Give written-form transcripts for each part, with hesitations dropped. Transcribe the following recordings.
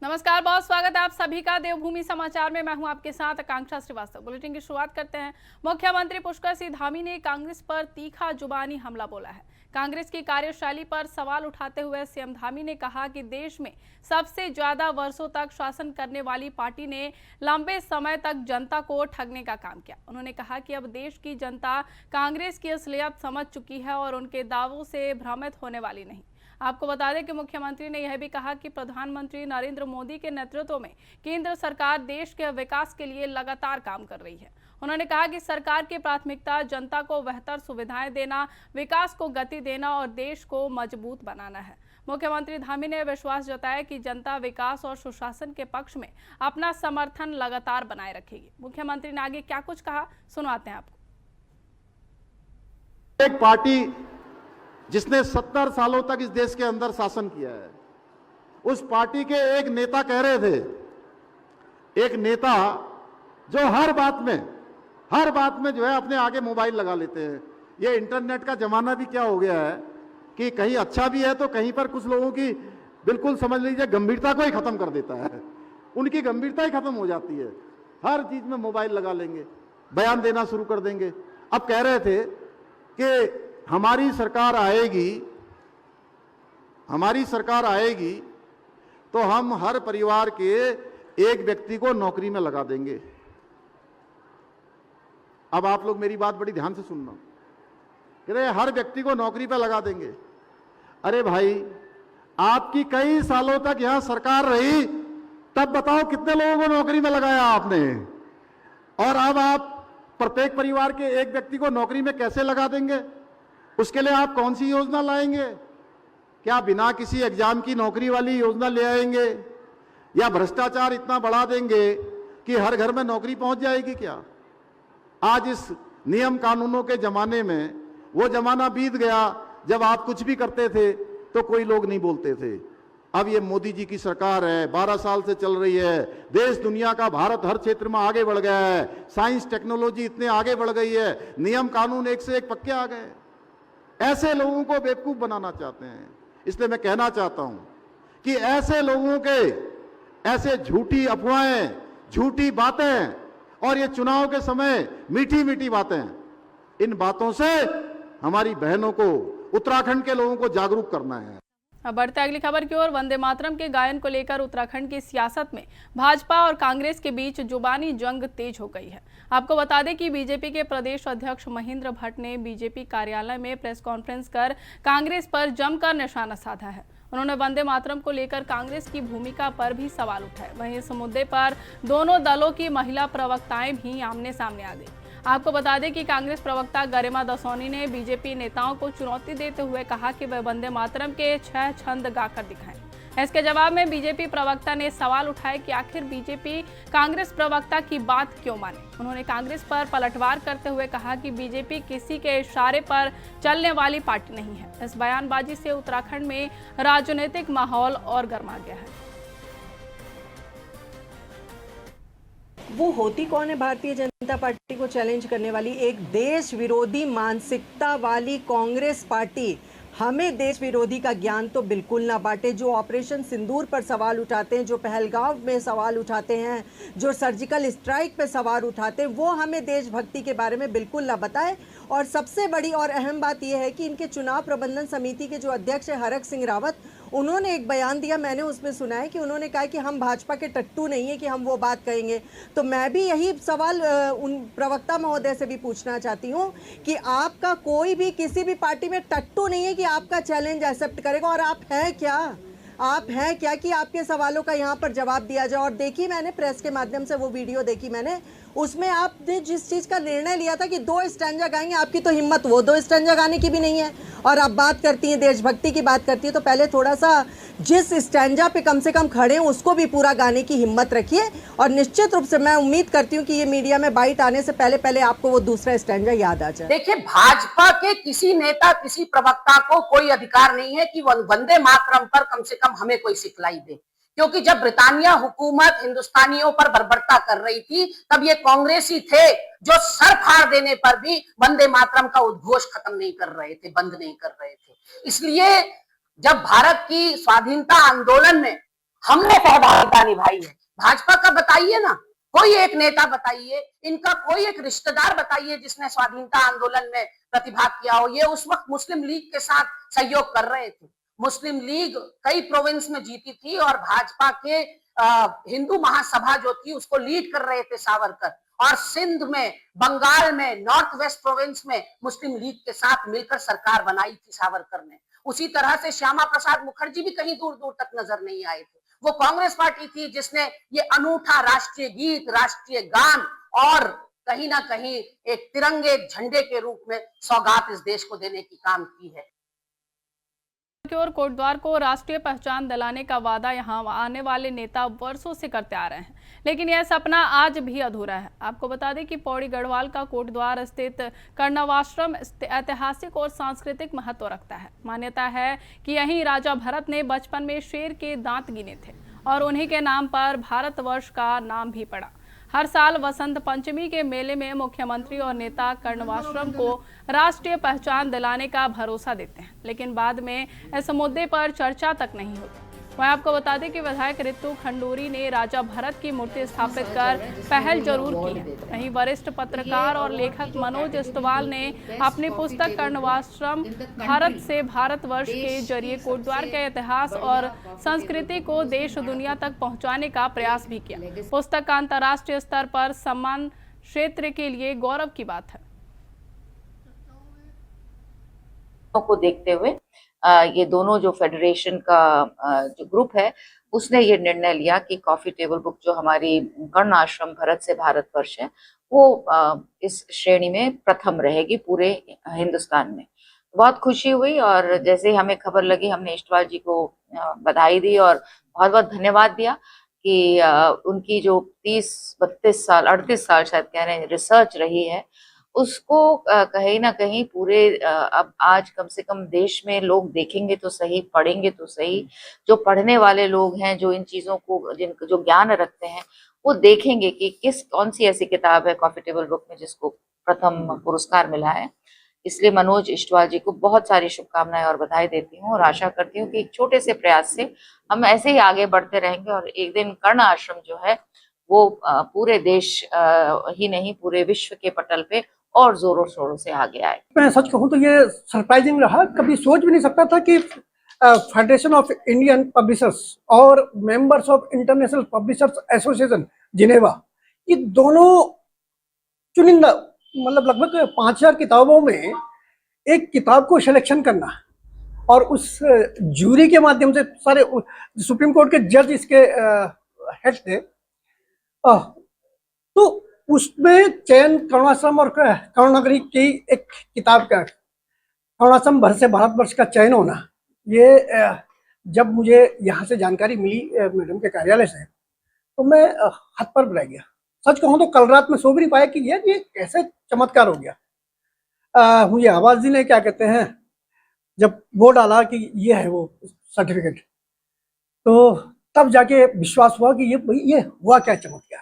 नमस्कार, बहुत स्वागत है आप सभी का देवभूमि समाचार में। मैं हूं आपके साथ आकांक्षा श्रीवास्तव। बुलेटिन की शुरुआत करते हैं। मुख्यमंत्री पुष्कर सिंह धामी ने कांग्रेस पर तीखा जुबानी हमला बोला है। कांग्रेस की कार्यशैली पर सवाल उठाते हुए सीएम धामी ने कहा कि देश में सबसे ज्यादा वर्षों तक शासन करने वाली पार्टी ने लंबे समय तक जनता को ठगने का काम किया। उन्होंने कहा कि अब देश की जनता कांग्रेस की असलियत समझ चुकी है और उनके दावों से भ्रमित होने वाली नहीं। आपको बता दें कि मुख्यमंत्री ने यह भी कहा कि प्रधानमंत्री नरेंद्र मोदी के नेतृत्व में केंद्र सरकार देश के विकास के लिए लगातार काम कर रही है। उन्होंने कहा कि सरकार की प्राथमिकता जनता को बेहतर सुविधाएं देना, विकास को गति देना और देश को मजबूत बनाना है। मुख्यमंत्री धामी ने विश्वास जताया कि जनता विकास और सुशासन के पक्ष में अपना समर्थन लगातार बनाए रखेगी। मुख्यमंत्री ने आगे क्या कुछ कहा, सुनवाते हैं आपको। एक पार्टी जिसने 70 सालों तक इस देश के अंदर शासन किया है, उस पार्टी के एक नेता कह रहे थे, एक नेता जो हर बात में जो है अपने आगे मोबाइल लगा लेते हैं। ये इंटरनेट का जमाना भी क्या हो गया है कि कहीं अच्छा भी है तो कहीं पर कुछ लोगों की बिल्कुल समझ लीजिए गंभीरता को ही खत्म कर देता है। उनकी गंभीरता ही खत्म हो जाती है। हर चीज में मोबाइल लगा लेंगे, बयान देना शुरू कर देंगे। अब कह रहे थे कि हमारी सरकार आएगी तो हम हर परिवार के एक व्यक्ति को नौकरी में लगा देंगे। अब आप लोग मेरी बात बड़ी ध्यान से सुनना। कह रहे हर व्यक्ति को नौकरी पे लगा देंगे। अरे भाई, आपकी कई सालों तक यहां सरकार रही, तब बताओ कितने लोगों को नौकरी में लगाया आपने, और अब आप प्रत्येक परिवार के एक व्यक्ति को नौकरी में कैसे लगा देंगे? उसके लिए आप कौन सी योजना लाएंगे? क्या बिना किसी एग्जाम की नौकरी वाली योजना ले आएंगे, या भ्रष्टाचार इतना बढ़ा देंगे कि हर घर में नौकरी पहुंच जाएगी? क्या आज इस नियम कानूनों के जमाने में वो जमाना बीत गया जब आप कुछ भी करते थे तो कोई लोग नहीं बोलते थे। अब ये मोदी जी की सरकार है, 12 साल से चल रही है। देश दुनिया का, भारत हर क्षेत्र में आगे बढ़ गया है। साइंस टेक्नोलॉजी इतने आगे बढ़ गई है, नियम कानून एक से एक पक्के आ गए। ऐसे लोगों को बेवकूफ बनाना चाहते हैं। इसलिए मैं कहना चाहता हूं कि ऐसे लोगों के ऐसे झूठी अफवाहें, झूठी बातें और ये चुनाव के समय मीठी मीठी बातें, इन बातों से हमारी बहनों को, उत्तराखंड के लोगों को जागरूक करना है। अब बढ़ते अगली खबर की ओर। वंदे मातरम के गायन को लेकर उत्तराखंड की सियासत में भाजपा और कांग्रेस के बीच जुबानी जंग तेज हो गई है। आपको बता दें कि बीजेपी के प्रदेश अध्यक्ष महेंद्र भट्ट ने बीजेपी कार्यालय में प्रेस कॉन्फ्रेंस कर कांग्रेस पर जमकर निशाना साधा है। उन्होंने वंदे मातरम को लेकर कांग्रेस की भूमिका पर भी सवाल उठाए। वहीं इस मुद्दे पर दोनों दलों की महिला प्रवक्ताएं भी आमने सामने आ गई। आपको बता दें कि कांग्रेस प्रवक्ता गरिमा दसौनी ने बीजेपी नेताओं को चुनौती देते हुए कहा कि वे वंदे मातरम के 6 छंद गाकर दिखाएं। इसके जवाब में बीजेपी प्रवक्ता ने सवाल उठाए कि आखिर बीजेपी कांग्रेस प्रवक्ता की बात क्यों माने। उन्होंने कांग्रेस पर पलटवार करते हुए कहा कि बीजेपी किसी के इशारे पर चलने वाली पार्टी नहीं है। इस बयानबाजी से उत्तराखंड में राजनीतिक माहौल और गर्मा गया है। वो होती कौन है भारतीय जनता पार्टी को चैलेंज करने वाली? एक देश विरोधी मानसिकता वाली कांग्रेस पार्टी। हमें देश विरोधी का ज्ञान तो बिल्कुल ना बांटे। जो ऑपरेशन सिंदूर पर सवाल उठाते हैं, जो पहलगाम में सवाल उठाते हैं, जो सर्जिकल स्ट्राइक पे सवाल उठाते हैं, वो हमें देशभक्ति के बारे में बिल्कुल ना बताए। और सबसे बड़ी और अहम बात यह है कि इनके चुनाव प्रबंधन समिति के जो अध्यक्ष है हरक सिंह रावत, उन्होंने एक बयान दिया, मैंने उसमें सुना है कि उन्होंने कहा कि हम भाजपा के टट्टू नहीं है कि हम वो बात कहेंगे। तो मैं भी यही सवाल उन प्रवक्ता महोदय से भी पूछना चाहती हूँ कि आपका कोई भी किसी भी पार्टी में टट्टू नहीं है कि आपका चैलेंज एक्सेप्ट करेगा। और आप हैं क्या? आप हैं क्या कि आपके सवालों का यहाँ पर जवाब दिया जाए? और देखी मैंने प्रेस के माध्यम से वो वीडियो देखी मैंने, उसमें आपने जिस चीज़ का निर्णय लिया था कि 2 स्टैंजा गाएंगे, आपकी तो हिम्मत वो 2 स्टैंजा गाने की भी नहीं है। और आप बात करती हैं देशभक्ति की बात करती है, तो पहले थोड़ा सा जिस स्टैंजा पे कम से कम खड़े हैं उसको भी पूरा गाने की हिम्मत रखिए। और निश्चित रूप से मैं उम्मीद करती हूँ कि ये मीडिया में बाइट आने से पहले पहले आपको वो दूसरा स्टैंजा याद आ जाए। देखिए, भाजपा के किसी नेता, किसी प्रवक्ता को कोई अधिकार नहीं है कि वंदे मातरम पर कम से कम हमें कोई सिखलाई दे, क्योंकि जब ब्रिटानिया हुकूमत हिंदुस्तानियों पर बर्बरता कर रही थी तब ये कांग्रेसी थे जो सर फाड़ देने पर भी वंदे मातरम का उद्घोष खत्म नहीं कर रहे थे, बंद नहीं कर रहे थे। इसलिए जब भारत की स्वाधीनता आंदोलन में हमने सहभागिता निभाई है। भाजपा का बताइए ना, कोई एक नेता बताइए, इनका कोई एक रिश्तेदार बताइए जिसने स्वाधीनता आंदोलन में प्रतिभाग किया हो। ये उस वक्त मुस्लिम लीग के साथ सहयोग कर रहे थे। मुस्लिम लीग कई प्रोविंस में जीती थी और भाजपा के हिंदू महासभा जो थी उसको लीड कर रहे थे सावरकर। और सिंध में, बंगाल में, नॉर्थ वेस्ट प्रोविंस में मुस्लिम लीग के साथ मिलकर सरकार बनाई थी सावरकर ने। उसी तरह से श्यामा प्रसाद मुखर्जी भी कहीं दूर दूर तक नजर नहीं आए थे। वो कांग्रेस पार्टी थी जिसने ये अनूठा राष्ट्रीय गीत, राष्ट्रीय गान और कहीं ना कहीं एक तिरंगे झंडे के रूप में सौगात इस देश को देने की काम की है। की ओर कोटद्वार को राष्ट्रीय पहचान दिलाने का वादा यहां आने वाले नेता वर्षों से करते आ रहे हैं, लेकिन यह सपना आज भी अधूरा है। आपको बता दें कि पौड़ी गढ़वाल का कोटद्वार स्थित कर्णवाश्रम ऐतिहासिक और सांस्कृतिक महत्व रखता है। मान्यता है कि यहीं राजा भरत ने बचपन में शेर के दांत गिने थे और उन्हीं के नाम पर भारतवर्ष का नाम भी पड़ा। हर साल वसंत पंचमी के मेले में मुख्यमंत्री और नेता कर्णवाश्रम को राष्ट्रीय पहचान दिलाने का भरोसा देते हैं, लेकिन बाद में इस मुद्दे पर चर्चा तक नहीं होती। वहीं आपको बता दें कि विधायक रितु खंडूरी ने राजा भरत की मूर्ति स्थापित कर पहल जरूर की है। वहीं वरिष्ठ पत्रकार और लेखक मनोज इस्तवाल ने अपनी पुस्तक कर्णवाश्रम भारत से भारतवर्ष के जरिए कोटद्वार के इतिहास और संस्कृति को देश दुनिया तक पहुंचाने का प्रयास भी किया। पुस्तक का अंतर्राष्ट्रीय स्तर पर सम्मान क्षेत्र के लिए गौरव की बात है। को देखते हुए ये दोनों जो फेडरेशन का जो ग्रुप है उसने ये निर्णय लिया कि कॉफी टेबल बुक जो हमारी कर्ण आश्रम भरत से भारतवर्ष है वो इस श्रेणी में प्रथम रहेगी पूरे हिंदुस्तान में। बहुत खुशी हुई और जैसे हमें खबर लगी हमने इस्टवाल जी को बधाई दी और बहुत बहुत धन्यवाद दिया कि उनकी जो 30-32 साल 38 साल शायद कह रहे हैं रिसर्च रही है उसको कहीं ना कहीं पूरे अब आज कम से कम देश में लोग देखेंगे तो सही, पढ़ेंगे तो सही। जो पढ़ने वाले लोग हैं, जो इन चीजों को जिनको जो ज्ञान रखते हैं वो देखेंगे कि कौन सी ऐसी किताब है कॉफी टेबल बुक में जिसको प्रथम पुरस्कार मिला है। इसलिए मनोज इस्टवाल जी को बहुत सारी शुभकामनाएं और बधाई देती हूँ और आशा करती हूँ कि एक छोटे से प्रयास से हम ऐसे ही आगे बढ़ते रहेंगे और एक दिन कर्ण आश्रम जो है वो पूरे देश ही नहीं पूरे विश्व के पटल पे और जोरों शोरों से आगे आए। मैं सच कहूँ तो ये सरप्राइजिंग रहा। कभी सोच भी नहीं सकता था कि फेडरेशन ऑफ इंडियन पब्लिशर्स और members of international publishers association Geneva, ये दोनों चुनिंदा मतलब लगभग 5000 किताबों में एक किताब को सिलेक्शन करना और उस जूरी के माध्यम से सारे सुप्रीम कोर्ट के जज इसके हेड थे, तो उसमें चयन कर्णाश्रम और कर्णनगरी की एक किताब का कर्णाश्रम भरत से भारतवर्ष का चयन होना, ये जब मुझे यहाँ से जानकारी मिली मैडम के कार्यालय से तो मैं हाथ पर रह गया। सच कहूँ तो कल रात में सो भी नहीं पाया कि ये कैसे चमत्कार हो गया। मुझे आवाज दी ने क्या कहते हैं जब वो डाला कि ये है वो सर्टिफिकेट, तो तब जाके विश्वास हुआ कि ये हुआ क्या चमत्कार।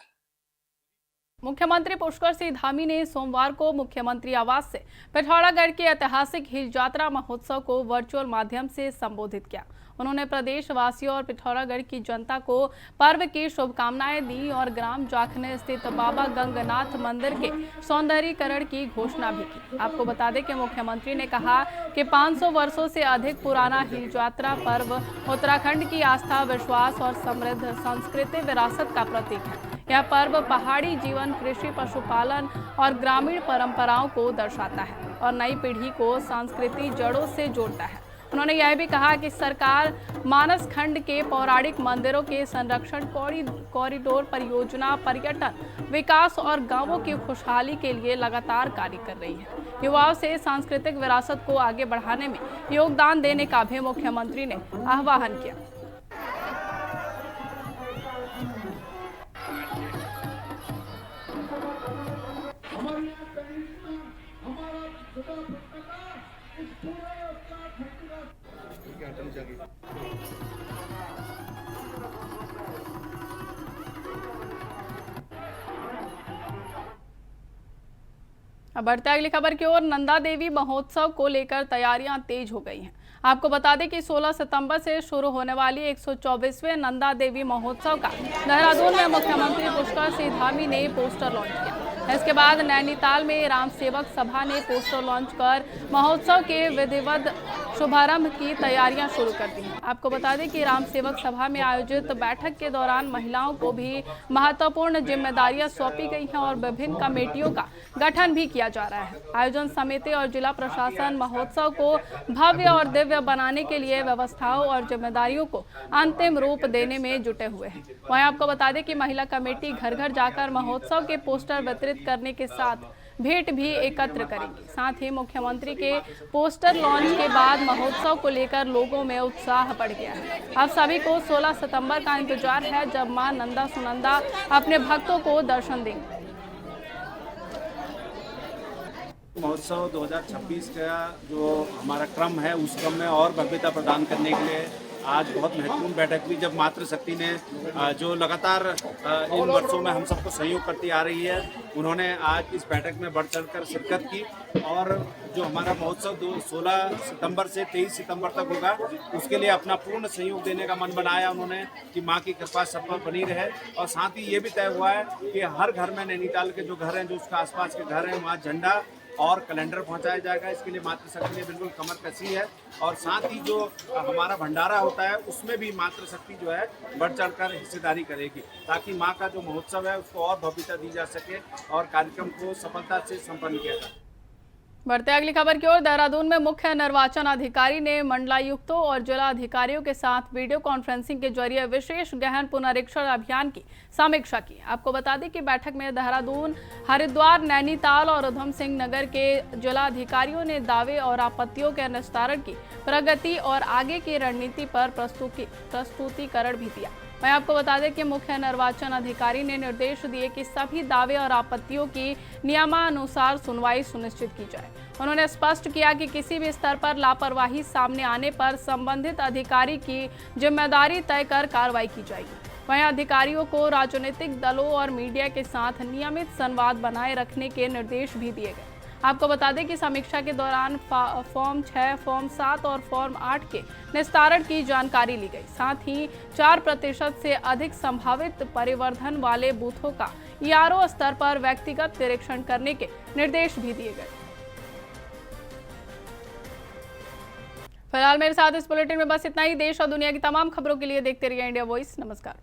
मुख्यमंत्री पुष्कर सिंह धामी ने सोमवार को मुख्यमंत्री आवास से पिथौरागढ़ के ऐतिहासिक हिल यात्रा महोत्सव को वर्चुअल माध्यम से संबोधित किया। उन्होंने प्रदेश वासियों और पिथौरागढ़ की जनता को पर्व की शुभकामनाएं दी और ग्राम जाखने स्थित बाबा गंगनाथ मंदिर के सौंदर्यीकरण की घोषणा भी की। आपको बता दें कि मुख्यमंत्री ने कहा कि 500 वर्षों से अधिक पुराना हिल यात्रा पर्व उत्तराखंड की आस्था, विश्वास और समृद्ध सांस्कृतिक विरासत का प्रतीक है। यह पर्व पहाड़ी जीवन, कृषि, पशुपालन और ग्रामीण परंपराओं को दर्शाता है और नई पीढ़ी को सांस्कृतिक जड़ों से जोड़ता है। उन्होंने यह भी कहा कि सरकार मानस खंड के पौराणिक मंदिरों के संरक्षण, कॉरिडोर परियोजना, पर्यटन विकास और गांवों की खुशहाली के लिए लगातार कार्य कर रही है। युवाओं से सांस्कृतिक विरासत को आगे बढ़ाने में योगदान देने का भी मुख्यमंत्री ने आह्वान किया। अब बढ़ते अगली खबर की ओर। नंदा देवी महोत्सव को लेकर तैयारियां तेज हो गई हैं। आपको बता दें कि 16 सितंबर से शुरू होने वाली 124वें नंदा देवी महोत्सव का देहरादून में मुख्यमंत्री पुष्कर सिंह धामी ने पोस्टर लॉन्च किया। इसके बाद नैनीताल में राम सेवक सभा ने पोस्टर लॉन्च कर महोत्सव के विधिवत शुभारंभ की तैयारियां शुरू कर दी हैं। आपको बता दें कि राम सेवक सभा में आयोजित बैठक के दौरान महिलाओं को भी महत्वपूर्ण जिम्मेदारियां सौंपी गई हैं और विभिन्न कमेटियों का गठन भी किया जा रहा है। आयोजन समिति और जिला प्रशासन महोत्सव को भव्य और दिव्य बनाने के लिए व्यवस्थाओं और जिम्मेदारियों को अंतिम रूप देने में जुटे हुए हैं। वहीं आपको बता दें कि महिला कमेटी घर घर जाकर महोत्सव के पोस्टर वितरित करने के साथ भेंट भी एकत्र करेंगी। साथ ही मुख्यमंत्री के पोस्टर लॉन्च के बाद महोत्सव को लेकर लोगों में उत्साह बढ़ गया है। अब सभी को 16 सितंबर का इंतजार है, जब मां नंदा सुनंदा अपने भक्तों को दर्शन देंगे। महोत्सव 2026 का जो हमारा क्रम है, उस क्रम में और भव्यता प्रदान करने के लिए आज बहुत महत्वपूर्ण बैठक हुई, जब मातृशक्ति ने जो लगातार इन वर्षों में हम सबको सहयोग करती आ रही है, उन्होंने आज इस बैठक में बढ़ चढ़कर शिरकत की। और जो हमारा महोत्सव 16 सितंबर से 23 सितंबर तक होगा, उसके लिए अपना पूर्ण सहयोग देने का मन बनाया उन्होंने कि माँ की कृपा सब पर बनी रहे। और साथ ही ये भी तय हुआ है कि हर घर में, नैनीताल के जो घर हैं, जो उसका आसपास के घर हैं, वहाँ झंडा और कैलेंडर पहुंचाया जाएगा। इसके लिए मातृशक्ति ने बिल्कुल कमर कसी है। और साथ ही जो हमारा भंडारा होता है, उसमें भी मातृशक्ति जो है बढ़ चढ़कर हिस्सेदारी करेगी, ताकि माँ का जो महोत्सव है उसको और भव्यता दी जा सके और कार्यक्रम को सफलता से संपन्न किया जाए। बढ़ते अगली खबर की ओर। देहरादून में मुख्य निर्वाचन अधिकारी ने मंडलायुक्तों और जिला अधिकारियों के साथ वीडियो कॉन्फ्रेंसिंग के जरिए विशेष गहन पुनरीक्षण अभियान की समीक्षा की। आपको बता दें कि बैठक में देहरादून, हरिद्वार, नैनीताल और उधम सिंह नगर के जिला अधिकारियों ने दावे और आपत्तियों के निस्तारण की प्रगति और आगे की रणनीति पर प्रस्तुतिकरण भी दिया। मैं आपको बता दें कि मुख्य निर्वाचन अधिकारी ने निर्देश दिए कि सभी दावे और आपत्तियों की नियमानुसार सुनवाई सुनिश्चित की जाए। उन्होंने स्पष्ट किया कि किसी भी स्तर पर लापरवाही सामने आने पर संबंधित अधिकारी की जिम्मेदारी तय कर कार्रवाई की जाएगी। वहीं अधिकारियों को राजनीतिक दलों और मीडिया के साथ नियमित संवाद बनाए रखने के निर्देश भी दिए गए। आपको बता दें कि समीक्षा के दौरान फॉर्म 6, फॉर्म 7 और फॉर्म 8 के निस्तारण की जानकारी ली गई। साथ ही 4% से अधिक संभावित परिवर्धन वाले बूथों का ERO स्तर पर व्यक्तिगत निरीक्षण करने के निर्देश भी दिए गए। फिलहाल मेरे साथ इस बुलेटिन में बस इतना ही। देश और दुनिया की तमाम खबरों के लिए देखते रहिए इंडिया वॉइस। नमस्कार।